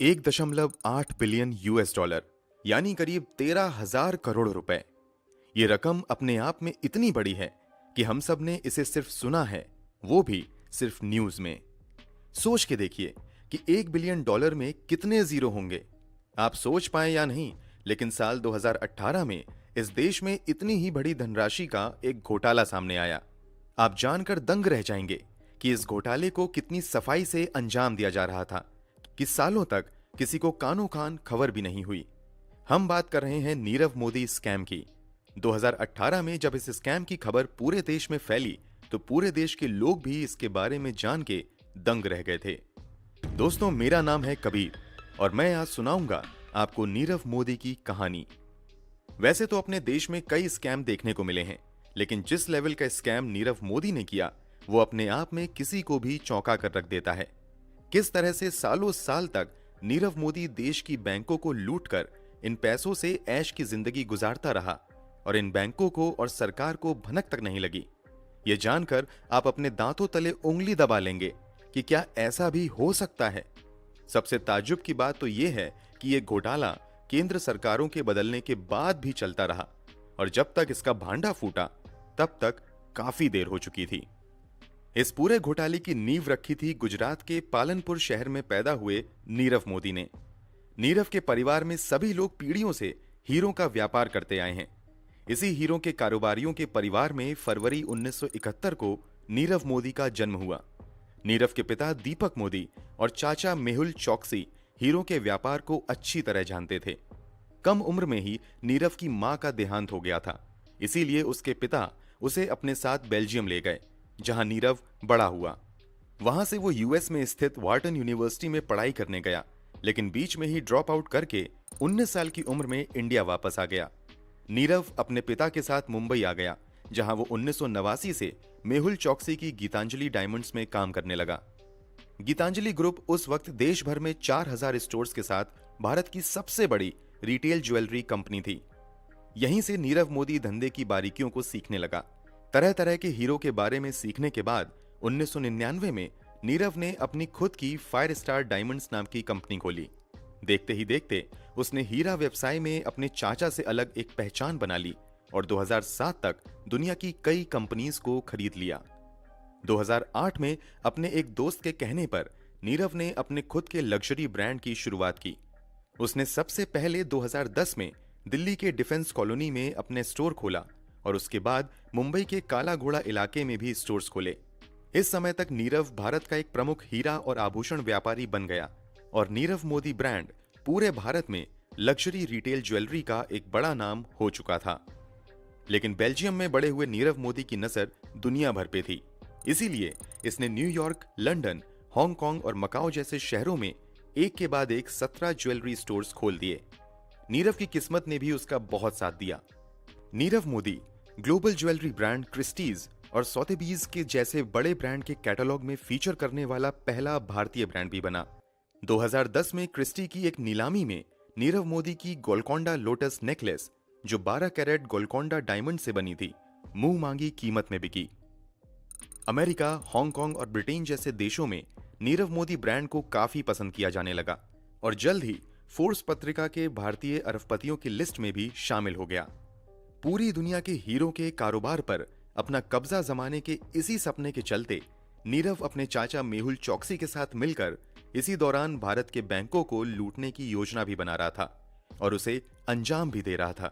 1.8 billion US dollar यानी करीब 13,000 करोड़ रुपए। ये रकम अपने आप में इतनी बड़ी है कि हम सब ने इसे सिर्फ सुना है, वो भी सिर्फ न्यूज में। सोच के देखिए कि 1 बिलियन डॉलर में कितने जीरो होंगे। आप सोच पाए या नहीं, लेकिन साल 2018 में इस देश में इतनी ही बड़ी धनराशि का एक घोटाला सामने आया। आप जानकर दंग रह जाएंगे कि इस घोटाले को कितनी सफाई से अंजाम दिया जा रहा था कि सालों तक किसी को कानो कान खबर भी नहीं हुई। हम बात कर रहे हैं नीरव मोदी स्कैम की। 2018 में जब इस स्कैम की खबर पूरे देश में फैली तो पूरे देश के लोग भी इसके बारे में जान के दंग रह गए थे। दोस्तों, मेरा नाम है कबीर और मैं आज सुनाऊंगा आपको नीरव मोदी की कहानी। वैसे तो अपने देश में कई स्कैम देखने को मिले हैं, लेकिन जिस लेवल का स्कैम नीरव मोदी ने किया वो अपने आप में किसी को भी चौंका कर रख देता है। किस तरह से सालों साल तक नीरव मोदी देश की बैंकों को लूटकर इन पैसों से ऐश की जिंदगी गुजारता रहा और इन बैंकों को और सरकार को भनक तक नहीं लगी। ये जानकर आप अपने दांतों तले उंगली दबा लेंगे कि क्या ऐसा भी हो सकता है। सबसे ताज्जुब की बात तो यह है कि यह घोटाला केंद्र सरकारों के बदलने के बाद भी चलता रहा और जब तक इसका भांडा फूटा तब तक काफी देर हो चुकी थी। इस पूरे घोटाले की नींव रखी थी गुजरात के पालनपुर शहर में पैदा हुए नीरव मोदी ने। नीरव के परिवार में सभी लोग पीढ़ियों से हीरों का व्यापार करते आए हैं। इसी हीरों के कारोबारियों के परिवार में फरवरी 1971 को नीरव मोदी का जन्म हुआ। नीरव के पिता दीपक मोदी और चाचा मेहुल चौकसी हीरों के व्यापार को अच्छी तरह जानते थे। कम उम्र में ही नीरव की मां का देहांत हो गया था, इसीलिए उसके पिता उसे अपने साथ बेल्जियम ले गए, जहां नीरव बड़ा हुआ। वहां से वो यूएस में स्थित वार्टन यूनिवर्सिटी में पढ़ाई करने गया, लेकिन बीच में ही ड्रॉप आउट करके 19 साल की उम्र में इंडिया वापस आ गया। नीरव अपने पिता के साथ मुंबई आ गया, जहां वो 1989 से मेहुल चौकसी की गीतांजलि डायमंड्स में काम करने लगा। गीतांजलि ग्रुप उस वक्त देश भर में 4,000 स्टोर्स के साथ भारत की सबसे बड़ी रिटेल ज्वेलरी कंपनी थी। यहीं से नीरव मोदी धंधे की बारीकियों को सीखने लगा। तरह तरह के हीरो के बारे में सीखने के बाद 1999 में नीरव ने अपनी खुद की फायर स्टार डायमंड्स नाम की कंपनी खोली। देखते ही देखते उसने हीरा व्यवसाय में अपने चाचा से अलग एक पहचान बना ली और 2007 तक दुनिया की कई कंपनीज को खरीद लिया। 2008 में अपने एक दोस्त के कहने पर नीरव ने अपने खुद के लग्जरी ब्रांड की शुरुआत की। उसने सबसे पहले 2010 में दिल्ली के डिफेंस कॉलोनी में अपने स्टोर खोला और उसके बाद मुंबई के काला घोड़ा इलाके में भी स्टोर्स खोले। इस समय तक नीरव भारत का एक प्रमुख हीरा और आभूषण व्यापारी बन गया और नीरव मोदी ब्रांड पूरे भारत में लग्जरी रिटेल ज्वेलरी का एक बड़ा नाम हो चुका था। लेकिन बेल्जियम में बड़े हुए नीरव मोदी की नजर दुनिया भर पे थी, इसीलिए इसने न्यूयॉर्क, लंदन, हांगकांग और मकाओ जैसे शहरों में एक के बाद एक 17 ज्वेलरी स्टोर्स खोल दिए। नीरव की किस्मत ने भी उसका बहुत साथ दिया। Nirav Modi global jewellery brand Christie's और सोथेबीज के जैसे बड़े ब्रांड के कैटलॉग में फीचर करने वाला पहला भारतीय ब्रांड भी बना। 2010 में क्रिस्टी की एक नीलामी में नीरव मोदी की गोलकोंडा लोटस नेकलेस, जो 12 कैरेट गोलकोंडा डायमंड से बनी थी, मुंह मांगी कीमत में बिकी। अमेरिका, हांगकांग और ब्रिटेन जैसे देशों में नीरव मोदी ब्रांड को काफी पसंद किया जाने लगा और जल्द ही फोर्ब्स पत्रिका के भारतीय अरबपतियों की लिस्ट में भी शामिल हो गया। पूरी दुनिया के हीरो के कारोबार पर अपना कब्जा जमाने के इसी सपने के चलते नीरव अपने चाचा मेहुल चौकसी के साथ मिलकर इसी दौरान भारत के बैंकों को लूटने की योजना भी बना रहा था और उसे अंजाम भी दे रहा था।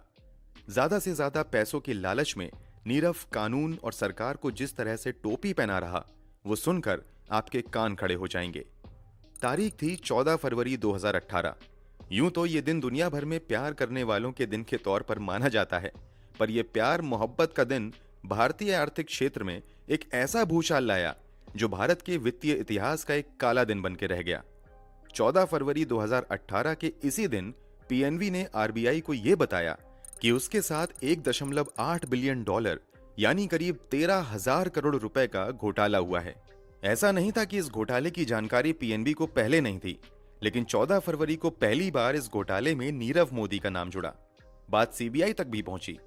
ज्यादा से ज्यादा पैसों के लालच में नीरव कानून और सरकार को जिस तरह से टोपी पहना रहा, वो सुनकर आपके कान खड़े हो जाएंगे। तारीख थी 14 फरवरी 2018। यूं तो ये दिन दुनिया भर में प्यार करने वालों के दिन के तौर पर माना जाता है, पर यह प्यार मोहब्बत का दिन भारतीय आर्थिक क्षेत्र में एक ऐसा भूचाल लाया जो भारत के वित्तीय इतिहास का एक काला दिन बन के रह गया। 14 फरवरी 2018 के इसी दिन पीएनबी ने आरबीआई को यह बताया कि उसके साथ 1.8 बिलियन डॉलर यानी करीब 13,000 करोड़ रुपए का घोटाला हुआ है। ऐसा नहीं था कि इस घोटाले की जानकारी पीएनबी को पहले नहीं थी, लेकिन 14 फरवरी को पहली बार इस घोटाले में नीरव मोदी का नाम जुड़ा। बात सीबीआई तक भी पहुंची।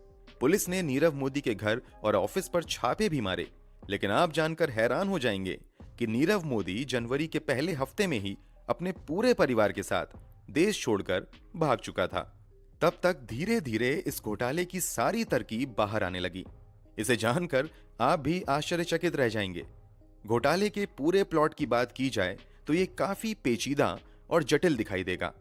पुलिस ने नीरव मोदी के घर और ऑफिस पर छापे भी मारे, लेकिन आप जानकर हैरान हो जाएंगे कि नीरव मोदी जनवरी के पहले हफ्ते में ही अपने पूरे परिवार के साथ देश छोड़कर भाग चुका था। तब तक धीरे धीरे इस घोटाले की सारी तरकीब बाहर आने लगी। इसे जानकर आप भी आश्चर्यचकित रह जाएंगे। घोटाले के पूरे प्लॉट की बात की जाए तो ये काफी पेचीदा और जटिल दिखाई देगा।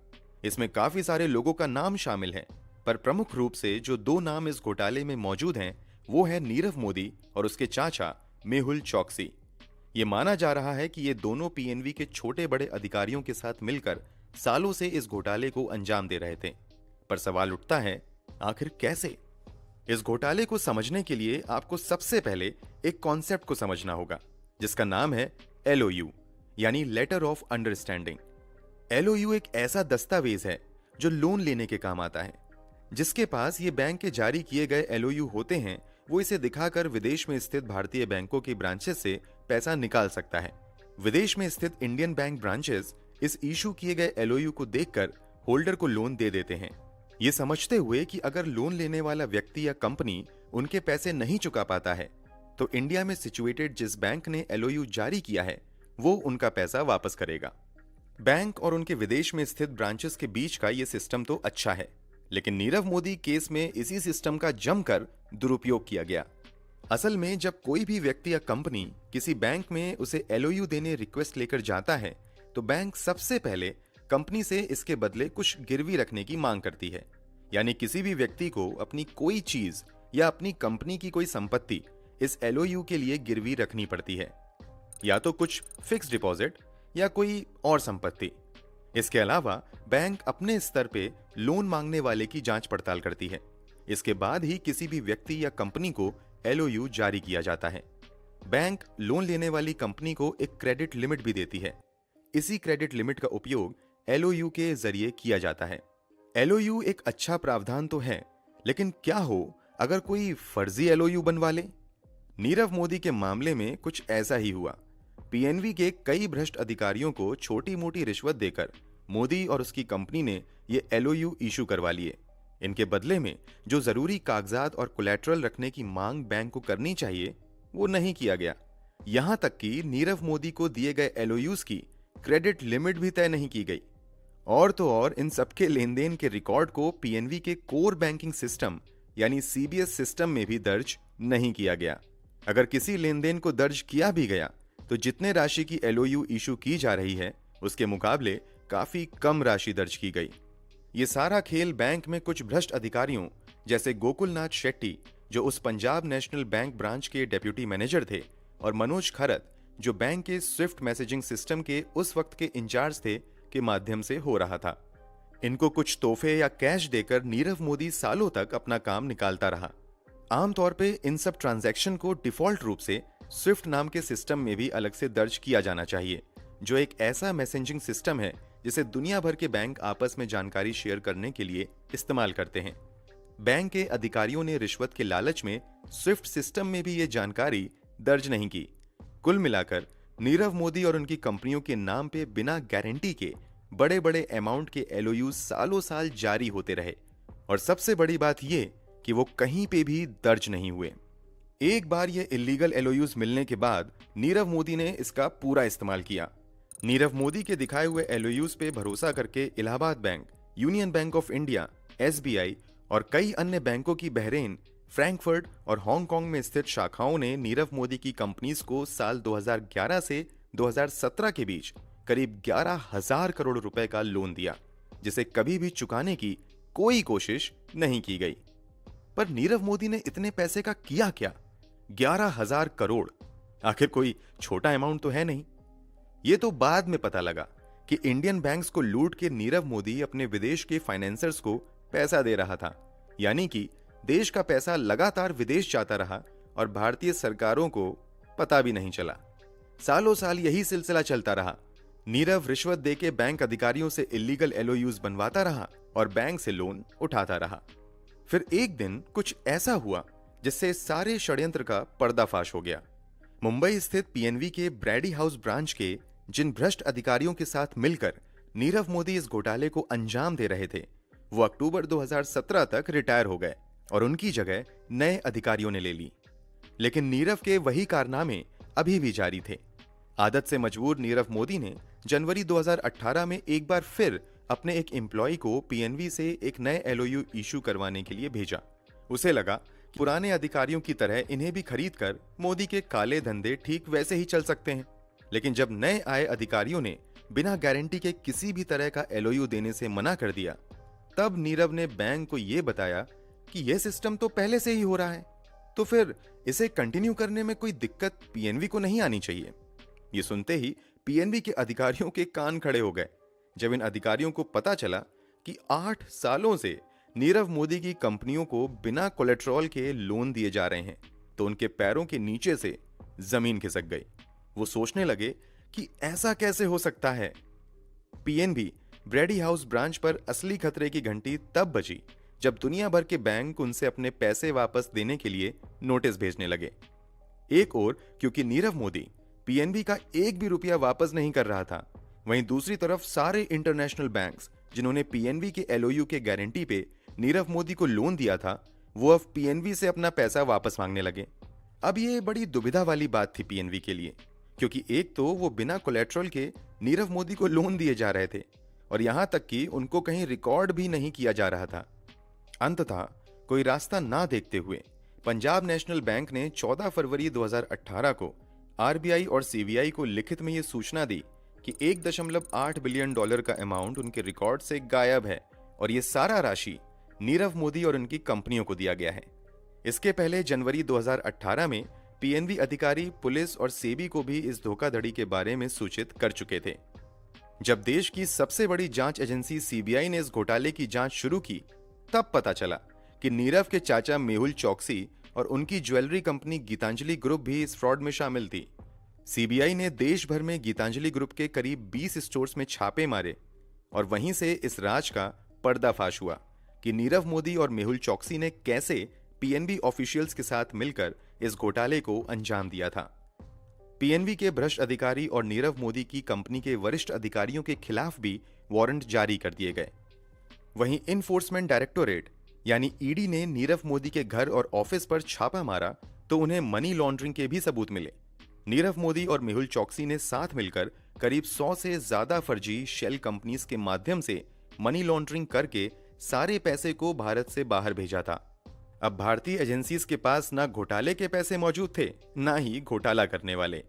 इसमें काफी सारे लोगों का नाम शामिल है, पर प्रमुख रूप से जो दो नाम इस घोटाले में मौजूद हैं वो है नीरव मोदी और उसके चाचा मेहुल चौकसी। ये माना जा रहा है कि ये दोनों पीएनबी के छोटे बड़े अधिकारियों के साथ मिलकर सालों से इस घोटाले को अंजाम दे रहे थे। पर सवाल उठता है, आखिर कैसे? इस घोटाले को समझने के लिए आपको सबसे पहले एक कॉन्सेप्ट को समझना होगा, जिसका नाम है एलओयू, यानी लेटर ऑफ अंडरस्टैंडिंग। एलओयू एक ऐसा दस्तावेज है जो लोन लेने के काम आता है। जिसके पास ये बैंक के जारी किए गए एलओयू होते हैं, वो इसे दिखाकर विदेश में स्थित भारतीय बैंकों की ब्रांचेस से पैसा निकाल सकता है। विदेश में स्थित इंडियन बैंक ब्रांचेस इस इशू किए गए एलओयू को देखकर होल्डर को लोन दे देते हैं, ये समझते हुए कि अगर लोन लेने वाला व्यक्ति या कंपनी उनके पैसे नहीं चुका पाता है तो इंडिया में सिचुएटेड जिस बैंक ने एलओयू जारी किया है वो उनका पैसा वापस करेगा। बैंक और उनके विदेश में स्थित ब्रांचेस के बीच का ये सिस्टम तो अच्छा है, लेकिन नीरव मोदी केस में इसी सिस्टम का जमकर दुरुपयोग किया गया। असल में जब कोई भी व्यक्ति या कंपनी किसी बैंक में उसे एलओयू देने रिक्वेस्ट लेकर जाता है तो बैंक सबसे पहले कंपनी से इसके बदले कुछ गिरवी रखने की मांग करती है। यानी किसी भी व्यक्ति को अपनी कोई चीज या अपनी कंपनी की कोई संपत्ति इस एलओयू के लिए गिरवी रखनी पड़ती है, या तो कुछ फिक्स डिपॉजिट या कोई और संपत्ति। इसके अलावा बैंक अपने स्तर पे लोन मांगने वाले की जांच पड़ताल करती है। इसके बाद ही किसी भी व्यक्ति या कंपनी को एलओयू जारी किया जाता है। बैंक लोन लेने वाली कंपनी को एक क्रेडिट लिमिट भी देती है। इसी क्रेडिट लिमिट का उपयोग एलओयू के जरिए किया जाता है। एलओयू एक अच्छा प्रावधान तो है, लेकिन क्या हो अगर कोई फर्जी एलओयू बनवा ले? नीरव मोदी के मामले में कुछ ऐसा ही हुआ। पीएनबी के कई भ्रष्ट अधिकारियों को छोटी मोटी रिश्वत देकर मोदी और उसकी कंपनी ने ये एलओयू इशू करवा लिए। इनके बदले में जो जरूरी कागजात और कोलैटरल रखने की मांग बैंक को करनी चाहिए वो नहीं किया गया। यहां तक कि नीरव मोदी को दिए गए एलओयूज की क्रेडिट लिमिट भी तय नहीं की गई। और तो और इन सबके लेन देन के रिकॉर्ड को पीएनबी के कोर बैंकिंग सिस्टम यानी सीबीएस सिस्टम में भी दर्ज नहीं किया गया। अगर किसी लेन देन को दर्ज किया भी गया तो जितने राशि की एलओयू इशू की जा रही है उसके मुकाबले काफी कम राशि दर्ज की गई। ये सारा खेल बैंक में कुछ भ्रष्ट अधिकारियों जैसे गोकुलनाथ शेट्टी, जो उस पंजाब नेशनल बैंक ब्रांच के डेप्यूटी मैनेजर थे, और मनोज खरत, जो बैंक के स्विफ्ट मैसेजिंग सिस्टम के उस वक्त के इंचार्ज थे, के माध्यम से हो रहा था। इनको कुछ तोहफे या कैश देकर नीरव मोदी सालों तक अपना काम निकालता रहा। आमतौर पे इन सब ट्रांजैक्शन को डिफॉल्ट रूप से स्विफ्ट नाम के सिस्टम में भी अलग से दर्ज किया जाना चाहिए, जो एक ऐसा मैसेजिंग सिस्टम है जिसे दुनिया भर के बैंक आपस में जानकारी शेयर करने के लिए इस्तेमाल करते हैं। बैंक के अधिकारियों ने रिश्वत के लालच में स्विफ्ट सिस्टम में भी ये जानकारी दर्ज नहीं की। कुल मिलाकर नीरव मोदी और उनकी कंपनियों के नाम पे बिना गारंटी के बड़े बड़े अमाउंट के एलओयू सालों साल जारी होते रहे, और सबसे बड़ी बात ये कि वो कहीं पे भी दर्ज नहीं हुए। एक बार ये इलीगल एलओयूज मिलने के बाद नीरव मोदी ने इसका पूरा इस्तेमाल किया। नीरव मोदी के दिखाए हुए एलओयूज पे भरोसा करके Allahabad bank, union bank of India, SBI और कई अन्य बैंकों की बहरेन, फ्रैंकफर्ट और हांगकांग में स्थित शाखाओं ने नीरव मोदी की कंपनीज को साल 2011 से 2017 के बीच करीब 11,000 करोड़ रुपए का लोन दिया, जिसे कभी भी चुकाने की कोई कोशिश नहीं की गई। पर नीरव मोदी ने इतने पैसे का किया क्या? 11,000 करोड़ आखिर कोई छोटा अमाउंट तो है नहीं। ये तो बाद में पता लगा कि इंडियन बैंक्स को लूट के नीरव मोदी अपने विदेश के फाइनेंसर्स को पैसा दे रहा था। यानी कि देश का पैसा लगातार विदेश जाता रहा और भारतीय सरकारों को पता भी नहीं चला। सालों साल यही सिलसिला चलता रहा। नीरव रिश्वत देके बैंक अधिकारियों से इलीगल एलओयूज बनवाता रहा और बैंक से लोन उठाता रहा। फिर एक दिन कुछ ऐसा हुआ जिससे सारे षड्यंत्र का पर्दाफाश हो गया। मुंबई स्थित पीएनबी के ब्रैडी हाउस ब्रांच के जिन भ्रष्ट अधिकारियों के साथ मिलकर नीरव मोदी इस घोटाले को अंजाम दे रहे थे, वो अक्टूबर 2017 तक रिटायर हो गए और उनकी जगह नए अधिकारियों ने ले ली। लेकिन नीरव के वही कारनामे अभी भी जारी थे। आदत से मजबूर नीरव मोदी ने जनवरी 2018 में एक बार फिर अपने एक एम्प्लॉय को पीएनबी से एक नए एलओयू इशू करवाने के लिए भेजा। उसे लगा पुराने अधिकारियों की तरह इन्हें भी खरीद कर मोदी के काले धंधे ठीक वैसे ही चल सकते हैं। लेकिन जब नए आए अधिकारियों ने बिना गारंटी के किसी भी तरह का एलओयू देने से मना कर दिया, तब नीरव ने बैंक को यह बताया कि यह सिस्टम तो पहले से ही हो रहा है, तो फिर इसे कंटिन्यू करने में कोई दिक्कत पीएनबी को नहीं आनी चाहिए। ये सुनते ही पीएनबी के अधिकारियों के कान खड़े हो गए जब इन अधिकारियों को पता चला कि 8 सालों से नीरव मोदी की कंपनियों को बिना कोलेट्रॉल के लोन दिए जा रहे हैं, तो उनके पैरों के नीचे से जमीन खिसक गई। वो सोचने लगे कि ऐसा कैसे हो सकता है। पीएनबी ब्रेडी हाउस ब्रांच पर असली खतरे की घंटी तब बजी जब दुनिया भर के बैंक उनसे अपने पैसे वापस देने के लिए नोटिस भेजने लगे। एक ओर क्योंकि नीरव मोदी पीएनबी का एक भी रुपया वापस नहीं कर रहा था, वहीं दूसरी तरफ सारे इंटरनेशनल बैंक्स जिन्होंने पीएनबी के एलओयू के गारंटी पे नीरव मोदी को लोन दिया था, वो अब पीएनबी से अपना पैसा वापस मांगने लगे। अब ये बड़ी दुविधा वाली बात थी पीएनबी के लिए, क्योंकि एक तो वो बिना कोलेट्रल के नीरव मोदी को लोन दिए जा रहे थे और यहां तक कि उनको कहीं रिकॉर्ड भी नहीं किया जा रहा था। अंततः कोई रास्ता ना देखते हुए पंजाब नेशनल बैंक ने 14 फरवरी 2018 को आरबीआई और सीबीआई को लिखित में यह सूचना दी कि 1.8 बिलियन डॉलर का अमाउंट उनके रिकॉर्ड से गायब है और यह सारा राशि नीरव मोदी और उनकी कंपनियों को दिया गया है। इसके पहले जनवरी 2018 में पीएनबी अधिकारी पुलिस और सेबी को भी इस धोखाधड़ी के बारे में सूचित कर चुके थे। जब देश की सबसे बड़ी जांच एजेंसी सीबीआई ने इस घोटाले की जांच शुरू की, तब पता चला कि नीरव के चाचा मेहुल चौकसी और उनकी ज्वेलरी कंपनी गीतांजलि ग्रुप भी इस फ्रॉड में शामिल थी। सीबीआई ने देश भर में गीतांजलि ग्रुप के करीब 20 स्टोर्स में छापे मारे और वहीं से इस राज का पर्दाफाश हुआ कि नीरव मोदी और मेहुल चौकसी ने कैसे पीएनबी ऑफिशियल्स के साथ मिलकर इस घोटाले को अंजाम दिया था। पीएनबी के भ्रष्ट अधिकारी और नीरव मोदी की कंपनी के वरिष्ठ अधिकारियों के खिलाफ भी वारंट जारी कर दिए गए। वहीं इन्फोर्समेंट डायरेक्टोरेट यानी ईडी ने नीरव मोदी के घर और ऑफिस पर छापा मारा तो उन्हें मनी लॉन्ड्रिंग के भी सबूत मिले। नीरव मोदी और मेहुल चौकसी ने साथ मिलकर करीब 100 से ज्यादा फर्जी शेल कंपनीज के माध्यम से मनी लॉन्ड्रिंग करके सारे पैसे को भारत से बाहर भेजा था। अब भारतीय एजेंसीज के पास ना घोटाले के पैसे मौजूद थे, ना ही घोटाला करने वाले।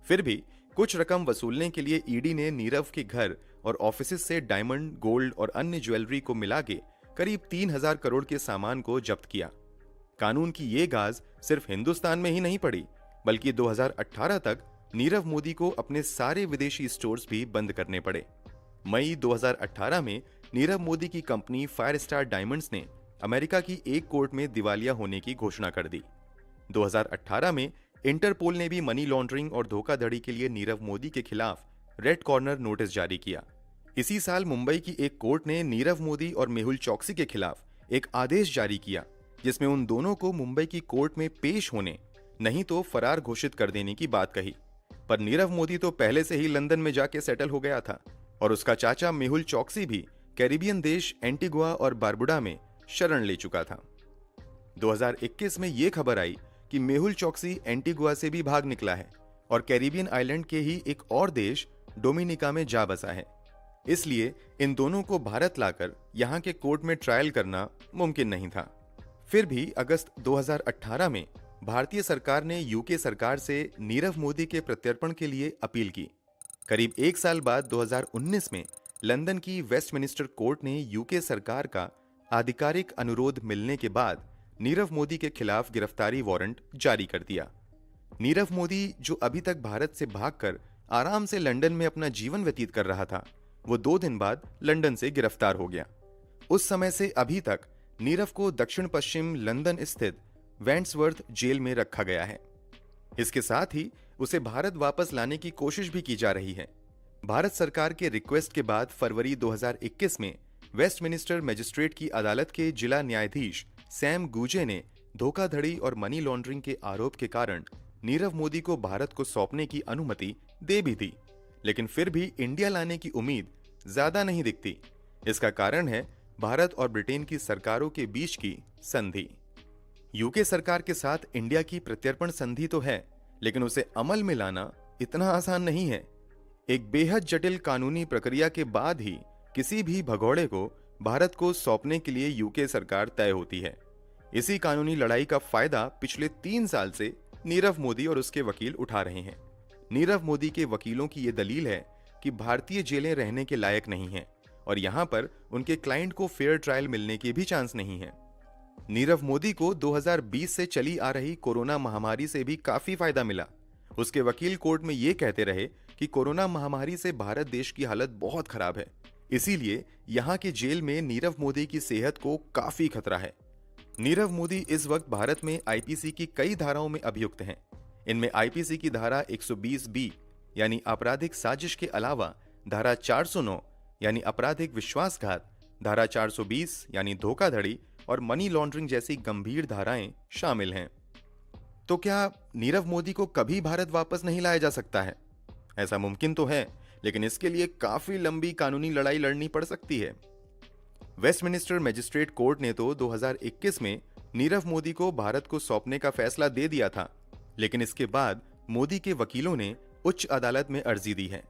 फिर भी कुछ रकम वसूलने के लिए ईडी ने नीरव के घर और ऑफिस से डायमंड, गोल्ड और अन्य ज्वेलरी को मिला के करीब 3000 करोड़ के सामान को जब्त किया। कानून की ये गाज सिर्फ हिंदुस्तान में ही नहीं पड़ी, बल्कि 2018 तक नीरव मोदी को अपने सारे विदेशी स्टोर्स भी बंद करने पड़े। मई 2018 में नीरव मोदी की कंपनी फायर स्टार डायमंड्स ने अमेरिका की एक कोर्ट में दिवालिया होने की घोषणा कर दी। 2018 में इंटरपोल ने भी मनी लॉन्ड्रिंग और धोखाधड़ी के लिए नीरव मोदी के खिलाफ रेड कॉर्नर नोटिस जारी किया। इसी साल मुंबई की एक कोर्ट ने नीरव मोदी और मेहुल चौकसी के खिलाफ एक आदेश जारी किया, जिसमें उन दोनों को मुंबई की कोर्ट में पेश होने, नहीं तो फरार घोषित कर देने की बात कही। पर नीरव मोदी तो पहले से ही लंदन में जाके सेटल हो गया था और उसका चाचा मेहुल चौकसी भी कैरिबियन देश एंटीगुआ और बारबुडा में शरण ले चुका था। 2021 में यह खबर आई कि मेहुल चौकसी एंटीगुआ से भी भाग निकला है और कैरिबियन आइलैंड के ही एक और देश डोमिनिका में जा बसा है। इसलिए इन दोनों को भारत लाकर यहां के कोर्ट में ट्रायल करना मुमकिन नहीं था। फिर भी अगस्त 2018 में भारतीय सरकार ने यूके सरकार से नीरव मोदी के प्रत्यर्पण के लिए अपील की। करीब एक साल बाद 2019 में लंदन की वेस्टमिनिस्टर कोर्ट ने यूके सरकार का आधिकारिक अनुरोध मिलने के बाद नीरव मोदी के खिलाफ गिरफ्तारी वारंट जारी कर दिया। नीरव मोदी, जो अभी तक भारत से भागकर आराम से लंदन में अपना जीवन व्यतीत कर रहा था, वो 2 दिन बाद लंदन से गिरफ्तार हो गया। उस समय से अभी तक नीरव को दक्षिण पश्चिम लंदन स्थित वेंट्सवर्थ जेल में रखा गया है। इसके साथ ही उसे भारत वापस लाने की कोशिश भी की जा रही है। भारत सरकार के रिक्वेस्ट के बाद फरवरी 2021 में वेस्टमिनिस्टर मजिस्ट्रेट की अदालत के जिला न्यायाधीश सैम गूजे ने धोखाधड़ी और मनी लॉन्ड्रिंग के आरोप के कारण नीरव मोदी को भारत को सौंपने की अनुमति दे भी दी, लेकिन फिर भी इंडिया लाने की उम्मीद ज्यादा नहीं दिखती। इसका कारण है भारत और ब्रिटेन की सरकारों के बीच की संधि। यूके सरकार के साथ इंडिया की प्रत्यर्पण संधि तो है, लेकिन उसे अमल में लाना इतना आसान नहीं है। एक बेहद जटिल कानूनी प्रक्रिया के बाद ही किसी भी भगोड़े को भारत को सौंपने के लिए यूके सरकार तय होती है। इसी कानूनी लड़ाई का फायदा पिछले 3 साल से नीरव मोदी और उसके वकील उठा रहे हैं। नीरव मोदी के वकीलों की यह दलील है कि भारतीय जेलें रहने के लायक नहीं हैं और यहां पर उनके क्लाइंट को फेयर ट्रायल मिलने की भी चांस नहीं है। नीरव मोदी को 2020 से चली आ रही कोरोना महामारी से भी काफी फायदा मिला। उसके वकील कोर्ट में ये कहते रहे कि कोरोना महामारी से भारत देश की हालत बहुत खराब है, इसीलिए यहाँ के जेल में नीरव मोदी की सेहत को काफी खतरा है। नीरव मोदी इस वक्त भारत में आईपीसी की कई धाराओं में अभियुक्त हैं। इनमें आईपीसी की धारा 120 बी यानी आपराधिक साजिश के अलावा धारा 409 यानी आपराधिक विश्वासघात, धारा 420 यानी धोखाधड़ी और मनी लॉन्ड्रिंग जैसी गंभीर धाराएं शामिल हैं। तो क्या नीरव मोदी को कभी भारत वापस नहीं लाया जा सकता है? ऐसा मुमकिन तो है, लेकिन इसके लिए काफी लंबी कानूनी लड़ाई लड़नी पड़ सकती है। वेस्टमिनिस्टर मजिस्ट्रेट कोर्ट ने तो 2021 में नीरव मोदी को भारत को सौंपने का फैसला दे दिया था, लेकिन इसके बाद मोदी के वकीलों ने उच्च अदालत में अर्जी दी है।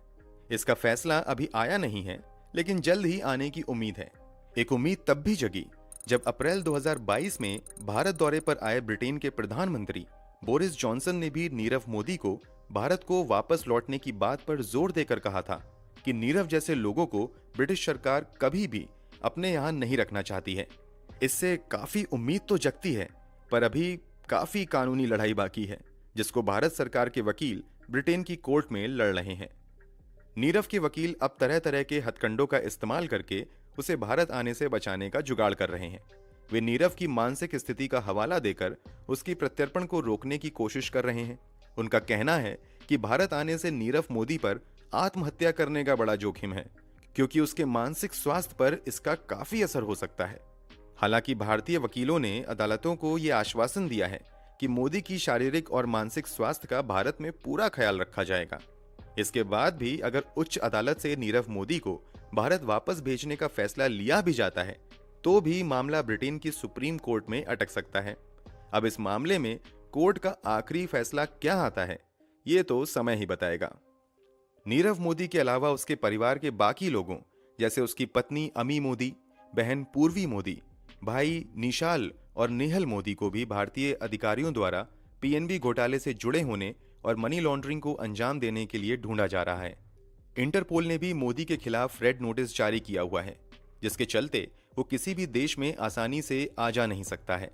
इसका फैसला अभी आया नहीं है, लेकिन जल्द ही आने की उम्मीद है। एक उम्मीद तब भी जगी जब अप्रैल 2022 में भारत दौरे पर आए ब्रिटेन के प्रधानमंत्री बोरिस जॉनसन ने भी नीरव मोदी को भारत को वापस लौटने की बात पर जोर देकर कहा था कि नीरव जैसे लोगों को ब्रिटिश सरकार कभी भी अपने यहां नहीं रखना चाहती है। इससे काफी उम्मीद तो जगती है, पर अभी काफी कानूनी लड़ाई बाकी है, जिसको भारत सरकार के वकील ब्रिटेन की कोर्ट में लड़ रहे हैं। नीरव के वकील अब तरह तरह के हथकंडों का इस्तेमाल करके उसे भारत आने से बचाने का जुगाड़ कर रहे हैं। वे नीरव की मानसिक स्थिति का हवाला देकर उसकी प्रत्यर्पण को रोकने की कोशिश कर रहे हैं। उनका कहना है कि भारत आने से नीरव मोदी पर आत्महत्या करने का बड़ा जोखिम है, क्योंकि उसके मानसिक स्वास्थ्य पर इसका काफी असर हो सकता है। हालांकि भारतीय वकीलों ने अदालतों को यह आश्वासन दिया है कि मोदी की शारीरिक और मानसिक स्वास्थ्य का भारत में पूरा ख्याल रखा जाएगा। इसके बाद भी अगर उच्च अदालत से नीरव मोदी को भारत वापस भेजने का फैसला लिया भी जाता है, तो भी मामला ब्रिटेन की सुप्रीम कोर्ट में अटक सकता है। अब इस मामले में कोर्ट का आखिरी फैसला क्या आता है, ये तो समय ही बताएगा। नीरव मोदी के अलावा उसके परिवार के बाकी लोगों, जैसे उसकी पत्नी अमी मोदी, बहन पूर्वी मोदी, भाई निशाल और नेहल मोदी को भी भारतीय अधिकारियों द्वारा पीएनबी घोटाले से जुड़े होने और मनी लॉन्ड्रिंग को अंजाम देने के लिए ढूंढा जा रहा है। इंटरपोल ने भी मोदी के खिलाफ रेड नोटिस जारी किया हुआ है, जिसके चलते वो किसी भी देश में आसानी से आ जा नहीं सकता है।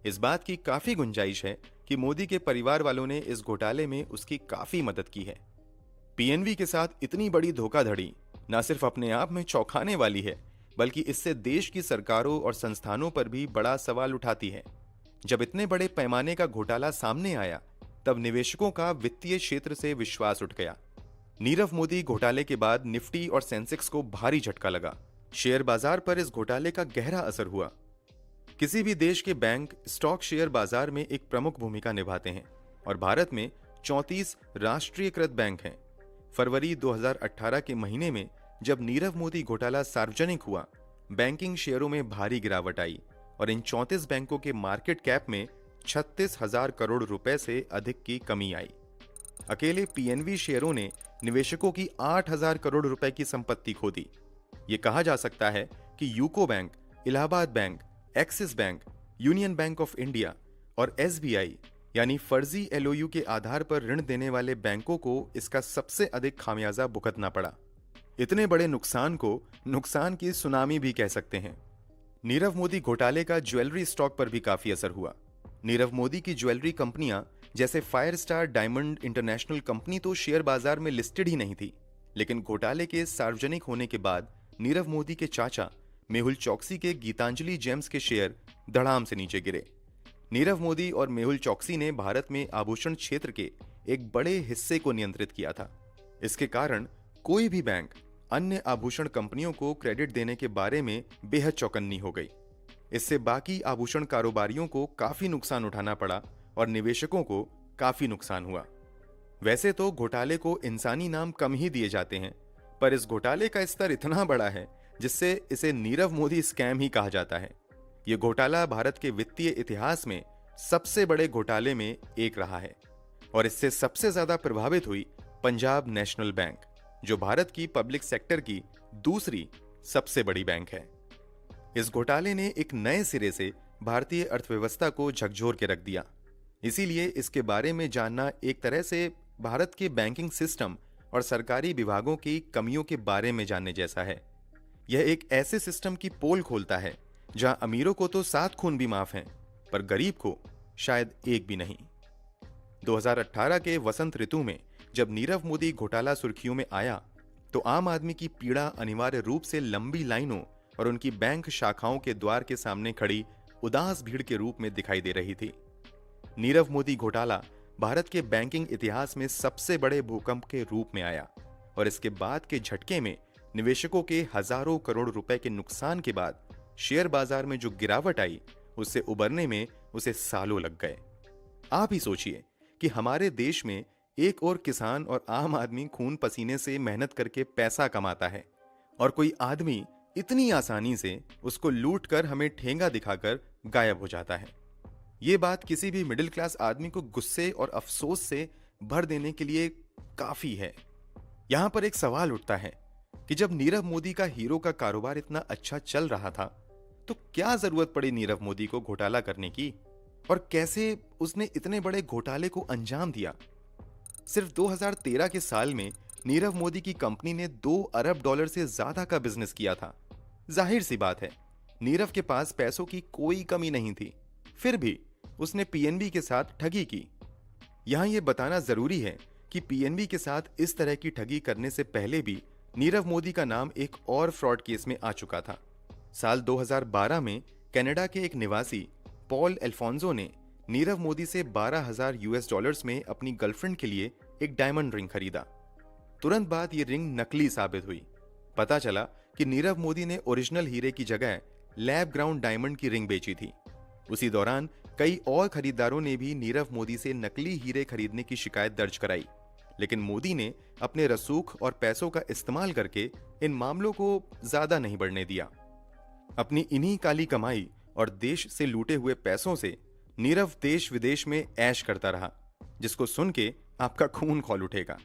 इस बात की काफी गुंजाइश है कि मोदी के परिवार वालों ने इस घोटाले में उसकी काफी मदद की है। पीएनबी के साथ इतनी बड़ी धोखाधड़ी न सिर्फ अपने आप में चौंकाने वाली है, बल्कि इससे देश की सरकारों और संस्थानों पर भी बड़ा सवाल उठाती है। जब इतने बड़े पैमाने का घोटाला सामने आया, तब निवेशकों का वित्तीय क्षेत्र से विश्वास उठ गया। नीरव मोदी घोटाले के बाद निफ्टी और सेंसेक्स को भारी झटका लगा। शेयर बाजार पर इस घोटाले का गहरा असर हुआ। किसी भी देश के बैंक स्टॉक शेयर बाजार में एक प्रमुख भूमिका निभाते हैं और भारत में 34 राष्ट्रीयकृत बैंक हैं। फरवरी 2018 के महीने में जब नीरव मोदी घोटाला सार्वजनिक हुआ, बैंकिंग शेयरों में भारी गिरावट आई और इन 34 बैंकों के मार्केट कैप में 36,000 करोड़ रुपए से अधिक की कमी आई। अकेले पीएनबी शेयरों ने निवेशकों की 8,000 करोड़ रुपए की संपत्ति खो दी। ये कहा जा सकता है कि UCO bank, Allahabad bank, axis bank, union bank of India और एसबीआई यानी फर्जी एलओयू के आधार पर ऋण देने वाले बैंकों को इसका सबसे अधिक खामियाजा भुगतना पड़ा। इतने बड़े नुकसान को नुकसान की सुनामी भी कह सकते हैं। नीरव मोदी घोटाले का ज्वेलरी स्टॉक पर भी काफी असर हुआ। नीरव मोदी की ज्वेलरी कंपनियां जैसे fire star diamond international company तो शेयर बाजार में लिस्टेड ही नहीं थी, लेकिन घोटाले के सार्वजनिक होने के बाद नीरव मोदी के चाचा मेहुल चौकसी के गीतांजलि जेम्स के शेयर धड़ाम से नीचे गिरे। नीरव मोदी और मेहुल चौकसी ने भारत में आभूषण क्षेत्र के एक बड़े हिस्से को नियंत्रित किया था। इसके कारण कोई भी बैंक अन्य आभूषण कंपनियों को क्रेडिट देने के बारे में बेहद चौकन्नी हो गई। इससे बाकी आभूषण कारोबारियों को काफी नुकसान उठाना पड़ा और निवेशकों को काफी नुकसान हुआ। वैसे तो घोटाले को इंसानी नाम कम ही दिए जाते हैं, पर इस घोटाले का स्तर इतना बड़ा है जिससे इसे नीरव मोदी स्कैम ही कहा जाता है। यह घोटाला भारत के वित्तीय इतिहास में सबसे बड़े घोटाले में एक रहा है और इससे सबसे ज्यादा प्रभावित हुई पंजाब नेशनल बैंक, जो भारत की पब्लिक सेक्टर की दूसरी सबसे बड़ी बैंक है। इस घोटाले ने एक नए सिरे से भारतीय अर्थव्यवस्था को झकझोर के रख दिया। इसीलिए इसके बारे में जानना एक तरह से भारत के बैंकिंग सिस्टम और सरकारी विभागों की कमियों के बारे में जानने जैसा है। यह एक ऐसे सिस्टम की पोल खोलता है जहां अमीरों को तो 7 खून भी माफ हैं, पर गरीब को शायद एक भी नहीं। 2018 के वसंत ऋतु में जब नीरव मोदी घोटाला सुर्खियों में आया, तो आम आदमी की पीड़ा अनिवार्य रूप से लंबी लाइनों और उनकी बैंक शाखाओं के द्वार के सामने खड़ी उदास भीड़ के रूप में दिखाई दे रही थी। नीरव मोदी घोटाला भारत के बैंकिंग इतिहास में सबसे बड़े भूकंप के रूप में आया और इसके बाद के झटके में निवेशकों के हजारों करोड़ रुपए के नुकसान के बाद शेयर बाजार में जो गिरावट आई, उससे उबरने में उसे सालों लग गए। आप ही सोचिए कि हमारे देश में एक और किसान और आम आदमी खून पसीने से मेहनत करके पैसा कमाता है और कोई आदमी इतनी आसानी से उसको लूट कर हमें ठेंगा दिखाकर गायब हो जाता है। ये बात किसी भी मिडिल क्लास आदमी को गुस्से और अफसोस से भर देने के लिए काफी है। यहां पर एक सवाल उठता है कि जब नीरव मोदी का हीरो का कारोबार इतना अच्छा चल रहा था, तो क्या जरूरत पड़ी नीरव मोदी को घोटाला करने की, और कैसे उसने इतने बड़े घोटाले को अंजाम दिया। सिर्फ 2013 के साल में नीरव मोदी की कंपनी ने 2 अरब डॉलर से ज्यादा का बिजनेस किया था। जाहिर सी बात है, नीरव के पास पैसों की कोई कमी नहीं थी, फिर भी उसने पीएनबी के साथ ठगी की। यहां यह बताना जरूरी है कि पीएनबी के साथ इस तरह की ठगी करने से पहले भी नीरव मोदी का नाम एक और फ्रॉड केस में आ चुका था। साल 2012 में कनाडा के एक निवासी पॉल एल्फोंसो ने नीरव मोदी से 12,000 यूएस डॉलर्स में अपनी गर्लफ्रेंड के लिए एक डायमंड रिंग खरीदा। तुरंत बाद ये रिंग नकली साबित हुई। पता चला कि नीरव मोदी ने ओरिजिनल हीरे की जगह लैब ग्राउंड डायमंड की रिंग बेची थी। उसी दौरान कई और खरीदारों ने भी नीरव मोदी से नकली हीरे खरीदने की शिकायत दर्ज कराई, लेकिन मोदी ने अपने रसूख और पैसों का इस्तेमाल करके इन मामलों को ज्यादा नहीं बढ़ने दिया। अपनी इन्हीं काली कमाई और देश से लूटे हुए पैसों से नीरव देश विदेश में ऐश करता रहा, जिसको सुन के आपका खून खौल उठेगा।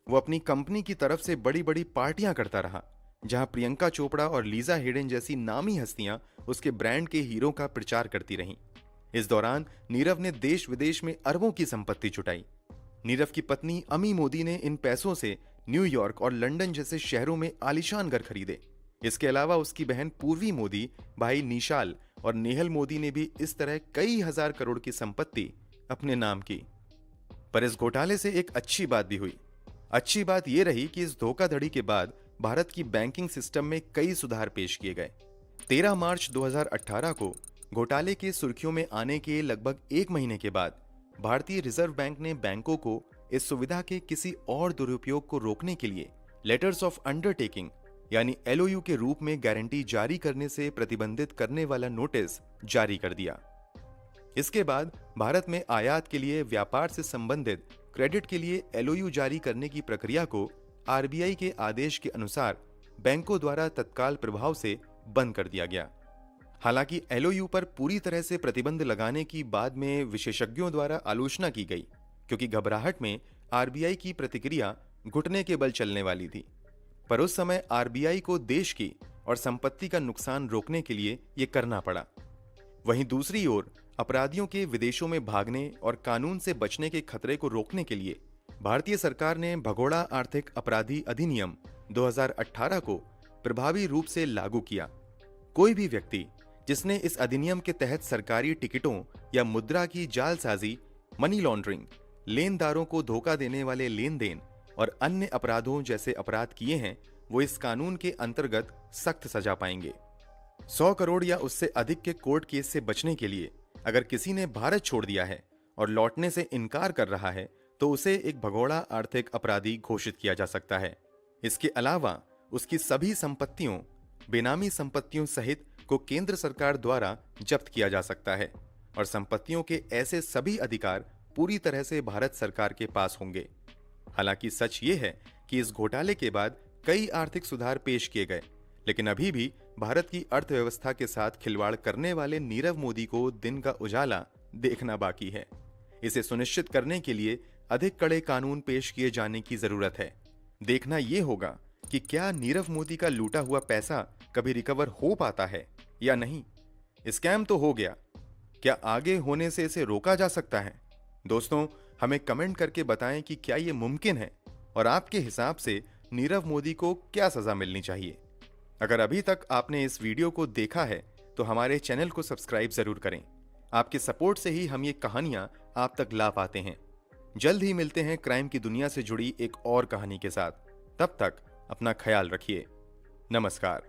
वो अपनी कंपनी की तरफ से बड़ी बड़ी पार्टियां करता रहा, जहां प्रियंका चोपड़ा और लीजा हेडन जैसी नामी हस्तियां उसके ब्रांड के हीरो का प्रचार करती रहीं। इस दौरान नीरव ने देश विदेश में अरबों की संपत्ति जुटाई। नीरव की पत्नी अमी मोदी ने इन पैसों से न्यूयॉर्क और लंदन जैसे शहरों में आलीशान घर खरीदे। इसके अलावा उसकी बहन पूर्वी मोदी, भाई निशाल और नेहल मोदी ने भी इस तरह कई हजार करोड़ की संपत्ति अपने नाम की। पर इस घोटाले से एक अच्छी बात भी हुई। अच्छी बात यह रही कि इस धोखाधड़ी के बाद भारत की बैंकिंग सिस्टम में कई सुधार पेश किए गए। 13 मार्च 2018 को घोटाले के सुर्खियों में आने के लगभग 1 महीने के बाद भारतीय रिजर्व बैंक ने बैंकों को इस सुविधा के किसी और दुरुपयोग को रोकने के लिए लेटर्स ऑफ अंडरटेकिंग यानी एलओयू के रूप में गारंटी जारी करने से प्रतिबंधित करने वाला नोटिस जारी कर दिया। इसके बाद भारत में आयात के लिए व्यापार से संबंधित क्रेडिट के लिए एलओयू जारी करने की प्रक्रिया को आरबीआई के आदेश के अनुसार बैंकों द्वारा तत्काल प्रभाव से बंद कर दिया गया। हालांकि एलओयू पर पूरी तरह से प्रतिबंध लगाने की बाद में विशेषज्ञों द्वारा आलोचना की गई, क्योंकि घबराहट में आरबीआई की प्रतिक्रिया घुटने के बल चलने वाली थी। पर उस समय आरबीआई को देश की और संपत्ति का नुकसान रोकने के लिए यह करना पड़ा। वहीं दूसरी ओर अपराधियों के विदेशों में भागने और कानून से बचने के खतरे को रोकने के लिए भारतीय सरकार ने भगोड़ा आर्थिक अपराधी अधिनियम 2018 को प्रभावी रूप से लागू किया। कोई भी व्यक्ति जिसने इस अधिनियम के तहत सरकारी टिकटों या मुद्रा की जालसाजी, मनी लॉन्ड्रिंग, लेनदारों को धोखा देने वाले लेन देन और अन्य अपराधों जैसे अपराध किए हैं, वो इस कानून के अंतर्गत सख्त सजा पाएंगे। 100 करोड़ या उससे अधिक के कोर्ट केस से बचने के लिए अगर किसी ने भारत छोड़ दिया है और लौटने से इनकार कर रहा है, तो उसे एक भगोड़ा आर्थिक अपराधी घोषित किया जा सकता है। इसके अलावा उसकी सभी संपत्तियों, बेनामी संपत्तियों सहित को केंद्र सरकार द्वारा जब्त किया जा सकता है और संपत्तियों के ऐसे सभी अधिकार पूरी तरह से भारत सरकार के पास होंगे। हालांकि सच ये है कि इस घोटाले के बाद कई आर्थिक सुधार पेश किए गए, लेकिन अभी भी भारत की अर्थव्यवस्था के साथ खिलवाड़ करने वाले नीरव मोदी को दिन का उजाला देखना बाकी है। इसे सुनिश्चित करने के लिए अधिक कड़े कानून पेश किए जाने की जरूरत है। देखना यह होगा कि क्या नीरव मोदी का लूटा हुआ पैसा कभी रिकवर हो पाता है या नहीं। स्कैम तो हो गया, क्या आगे होने से इसे रोका जा सकता है? दोस्तों, हमें कमेंट करके बताएं कि क्या यह मुमकिन है और आपके हिसाब से नीरव मोदी को क्या सजा मिलनी चाहिए। अगर अभी तक आपने इस वीडियो को देखा है तो हमारे चैनल को सब्सक्राइब जरूर करें। आपके सपोर्ट से ही हम ये कहानियां आप तक ला पाते हैं। जल्द ही मिलते हैं क्राइम की दुनिया से जुड़ी एक और कहानी के साथ। तब तक अपना ख्याल रखिए। नमस्कार।